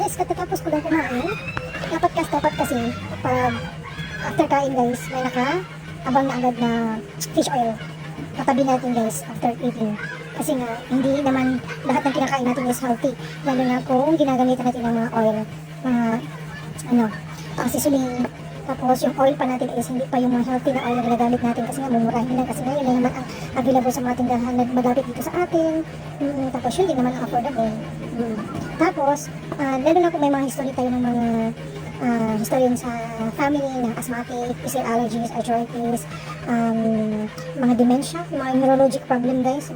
guys, katatapos ko lang kumain. Dapat kasi, pag after kain guys, may naka-abang na agad na fish oil. Katabi natin guys, after eating. Kasi nga, hindi naman lahat ng kinakain natin is healthy. Lalo na kung ginagamitan natin ng mga oil, mga, sisuling. Tapos yung oil pa natin is hindi pa yung mga healthy na oil na ginagamit natin kasi nga mumurahin lang kasi ngayon lang naman ang available sa mga tindahan na malapit dito sa atin. Tapos yun din naman ang affordable. Tapos, lalo na kung may mga history tayo ng mga history sa family ng asthmatic, ear allergies, arthritis, mga dementia, mga neurologic problem guys.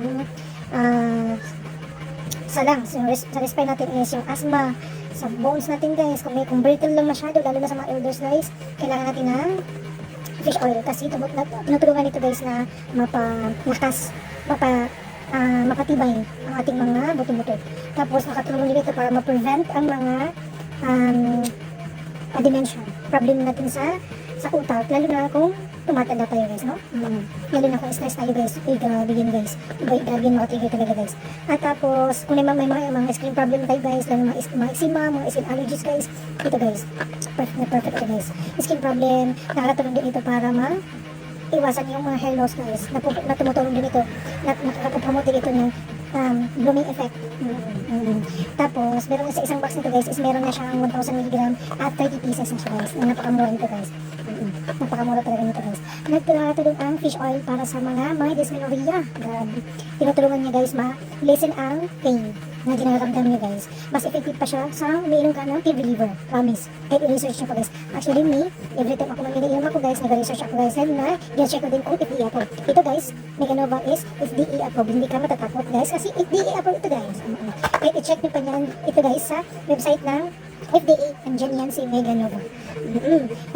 Sa respect natin is yung asthma, sa bones natin guys, kung brittle lang masyado, lalo na sa mga elders guys, kailangan natin ng fish oil kasi tinutulungan nito guys na mapatibay ang ating mga buto-buto. Tapos nakatulong din ito para ma-prevent ang mga dementia, problem natin sa utak, lalo na kung tumatanda tayo guys, no? Lalo na kung stress tayo guys, grabe yun guys, grabe yun mga talaga guys. At tapos, kung may mga skin problem tayo guys, lalo mga eczema, mga skin allergies guys, ito guys, perfect ito guys. Skin problem, nakakatulong din ito para iwasan yung mga hair loss guys, na tumutulong din ito, nakakapromote din ito ng blooming effect. Tapos, meron sa isang box nito guys, is meron na siyang 1,000 mg at 30 pieces na siya guys. Napakamura nito guys. Napakamura talaga nito guys. Nagtulong ang fish oil para sa mga may dysmenorrhea. Grabe. Tinutulungan niya guys ma-lessen ang pain na dinaramdam niyo guys. Mas effective pa siya sa umiinom ka ng pain reliever. Promise. Kahit i-research niyo pa guys. Actually me, every time ako mag-iniinom ako guys, nag-research ako guys, and na-check ko din kung FDA approved. Ito guys, Meganova is FDA approved. Hindi ka matatakot guys kasi FDA approved ito guys. Kahit i-check niyo pa yan, ito guys sa website ng FDA. Andyan yan si Meganova.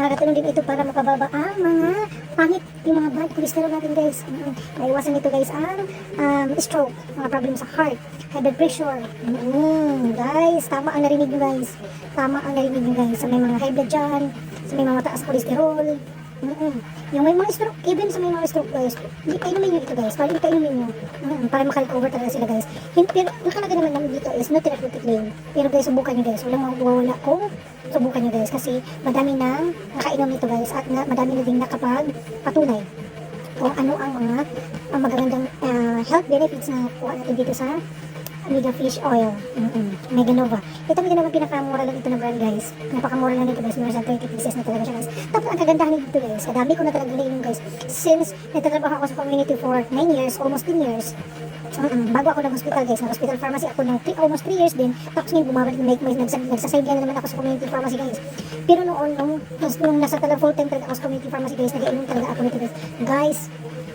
Nakakatulong din ito para mapababa ang mga pangit, yung mga bad cholesterol natin guys. Naiwasan nito guys ang stroke, mga problem sa heart, high blood pressure. Guys, tama ang narinig nyo guys. Tama ang narinig nyo guys. Sa may mga high blood dyan, sa may mga mataas cholesterol. Yung may mga stroke, even sa may mga stroke guys, hindi kayo naman yun ito guys. Para hindi kayo naman yun. Para makarecover talaga sila guys. Pero nakalagay naman namin dito is no therapeutic claim. Pero guys, subukan nyo guys. Walang mawawala kung subukan nyo guys. Kasi madami nang nakainom nito guys. At madami na din nakapagpatunay kung ano ang mga magagandang health benefits na kuha natin dito sa Omega Fish Oil. Meganova. Ito Meganova, pinakamura lang ito na brand guys. Napakamura lang ito guys. Meron siyang 30 pieces na talaga siya guys. Tapos ang kagandahan nito guys, kadami ko na talaga nainom guys. Since nagtatrabaho ako sa community for 9 years, almost 10 years. Bago ako ng hospital guys, nag-hospital pharmacy ako ng almost 3 years din. Tapos ngayon bumabalik nagsaside na naman ako sa community pharmacy guys. Pero nung nasa talagang full time talaga ako sa community pharmacy guys, nag-iinom talaga ako nito guys. Guys,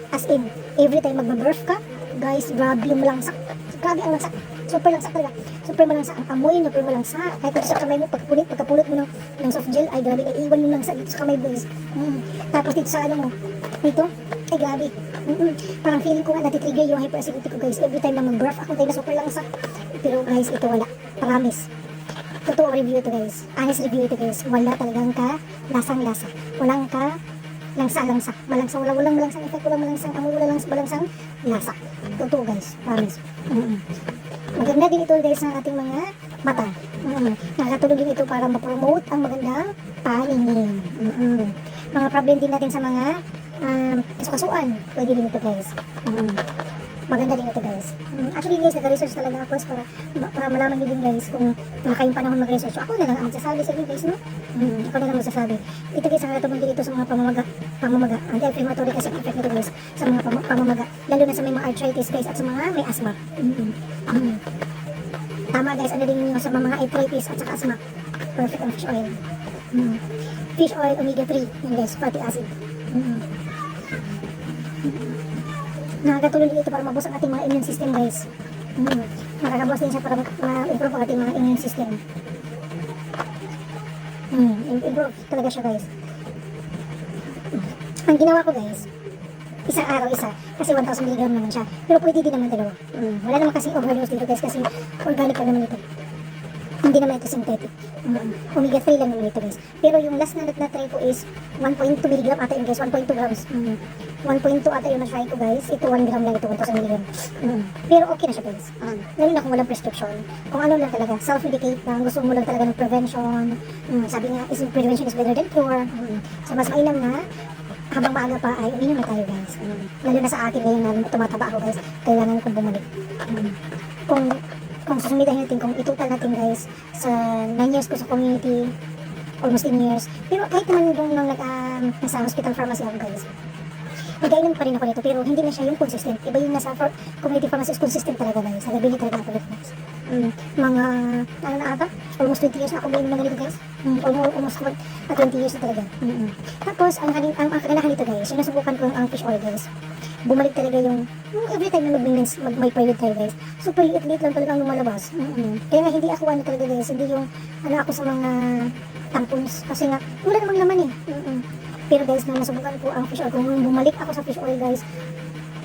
as in, every time magba-birth ka, guys, grabe yung malangsak. Grabe ang langsak. Super langsak talaga. Super malangsak ang amoy, super malangsak. Kahit ito sa kamay mo, pagkapulot mo ng soft gel, ay grabe, ay iwan yung langsak dito sa kamay guys. Tapos dito sa ano mo, dito, ay grabe. Parang feeling ko nga natitrigger yung hyperacidity ko guys. Every time na mag-birth ako tayo na super langsak. Pero guys, ito wala. Promise. Totoo review ito guys. Honest review ito guys. Wala talagang lasang-lasa. Walang langsa-langsa. Walang malangsang effect, walang malangsang amoy, malangsang lasa. Totoo guys. Promise. Maganda din ito guys ng ating mga mata. Nakakatulong din ito para ma-promote ang magandang paningin. Mga problem din natin sa mga kasukasuan. Pwede din ito guys. Maganda din ito guys. Actually guys, nag-research talaga ako para malaman nyo din guys kung nakakayong panahon mag-research. Ako na lang ang magsasabi sa inyo guys, no? Ako na lang magsasabi. Ito guys, ang natulong din ito sa mga pamamaga. Anti-inflammatory kasi effect nito guys sa mga pamamaga. Lalo na sa may mga arthritis guys at sa mga may asthma. Tama guys, ano din nyo sa mga arthritis at saka asthma. Perfect ang fish oil. Fish oil omega 3. Yan guys, fatty acid. Nakakatulong din ito para mabos ang ating mga immune system guys. Nakakabos din siya para ma-improve ang ating mga immune system. Improve talaga siya guys. Ang ginawa ko guys, isang araw isa, kasi 1,000 mg naman siya. Pero pwede din naman dalawa. Wala naman kasi overdose dito guys kasi organic pa naman ito. Hindi naman ito synthetic. Omega 3 lang naman ito guys. Pero yung last na na-try ko is 1.2 mg ata yun guys, 1.2 grams. 1.2 ata yung na-try ko guys. Ito 1 gram lang ito, 1,000 mg. Pero okay na siya guys. Lalo na kung walang prescription. Kung ano lang talaga, self-medicate lang, gusto mo lang talaga ng prevention. Sabi nga, prevention is better than cure. So mas mainam na habang maaga pa ay uminom na tayo guys. Lalo na sa akin ngayon na tumataba ako guys, kailangan kong bumalik. Kung susumidahin natin, kung itotal natin guys, sa 9 years ko sa community, almost 10 years, pero kahit naman nung nasa hospital pharmacy ako guys, nag-ainom pa rin ako nito, pero hindi na siya yung consistent. Iba yung nasa community pharmacy is consistent talaga guys, nagabili talaga ako nito guys. Mga, ano na ata, almost 20 years na ako uminom ng ganito guys. Almost 20 years na talaga. Tapos, ang kaganahan nito guys, yung nasubukan ko ang fish oil guys, bumalik talaga yung every time na may period tayo guys, super liit-liit lang talaga ang lumalabas. Kaya nga hindi ako ano talaga guys, hindi yung ano ako sa mga tampons, kasi nga wala namang laman eh. Pero guys, na nasubukan ko ang fish oil, kung bumalik ako sa fish oil guys,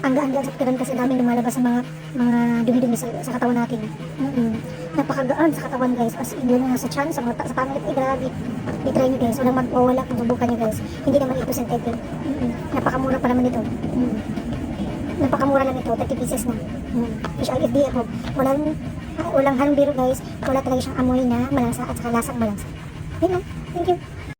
ang gaan-gaan sa pikiran kasi daming lumalabas sa mga dumi-dumi sa katawan natin. Napakagaan sa katawan guys, as in yun sa chan, sa pangit, grabe. I-try nyo guys, walang magpawala kung subukan nyo guys. Hindi naman ito synthetic. Napakamura pa naman ito. Napakamura lang ito, 30 pieces na. Fish oil FDA ako. Walang halong biro guys, wala talaga siyang amoy na malasa at saka lasang malasa. Yun lang, thank you.